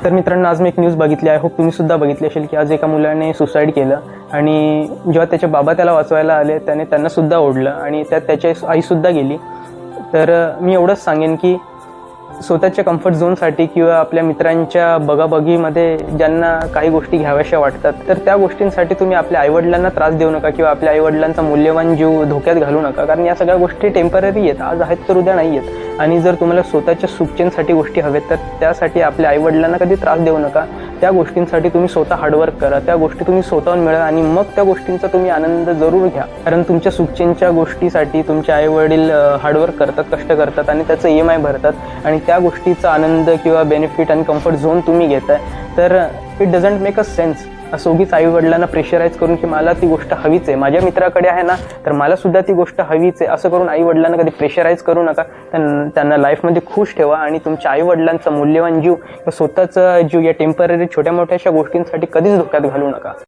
तर मित्रांनो, आज मी एक न्यूज बघितली आहे, होप तुम्ही सुद्धा बघितली असेल की आज एका मुलाने सुसाईड केलं आणि जेव्हा त्याचे बाबा त्याला वाचवायला आले त्याने त्यांना सुद्धा ओढलं आणि त्यात त्याची आईसुद्धा गेली. तर मी एवढंच सांगेन की स्वतःच्या कम्फर्ट झोनसाठी किंवा आपल्या मित्रांच्या बघाबघीमध्ये ज्यांना काही गोष्टी घ्याव्याशा वाटतात तर त्या गोष्टींसाठी तुम्ही आपल्या आईवडिलांना त्रास देऊ नका किंवा आपल्या आईवडिलांचा मूल्यवान जीव धोक्यात घालू नका, कारण या सगळ्या गोष्टी टेम्पररी आहेत, आज आहेत तर उद्या नाही आहेत. आणि जर तुम्हाला स्वतःच्या सुखचेनसाठी गोष्टी हव्यात तर त्यासाठी आपल्या आईवडिलांना कधी त्रास देऊ नका. त्या गोष्टींसाठी तुम्ही स्वतः हार्डवर्क करा, त्या गोष्टी तुम्ही स्वतःहून मिळवा आणि मग त्या गोष्टींचा तुम्ही आनंद जरूर घ्या. कारण तुमच्या सुखचेनच्या गोष्टीसाठी तुमचे आईवडील हार्डवर्क करतात, कष्ट करतात आणि त्याचं EMI भरतात आणि त्या गोष्टीचा आनंद किंवा बेनिफिट आणि कम्फर्ट झोन तुम्ही घेताय. तर it doesn't make a sense असं उगीच आईवडिलांना प्रेशराईज करून की मला ती गोष्ट हवीच आहे, माझ्या मित्राकडे आहे ना तर मला सुद्धा ती गोष्ट हवीच आहे, असं करून आईवडिलांना कधी प्रेशराईज करू नका. त्यांना लाईफमध्ये खुश ठेवा आणि तुमच्या आईवडिलांचा मूल्यवान जीव किंवा स्वतःचा जीव या टेम्पररी छोट्या मोठ्याशा गोष्टींसाठी कधीच धोक्यात घालू नका.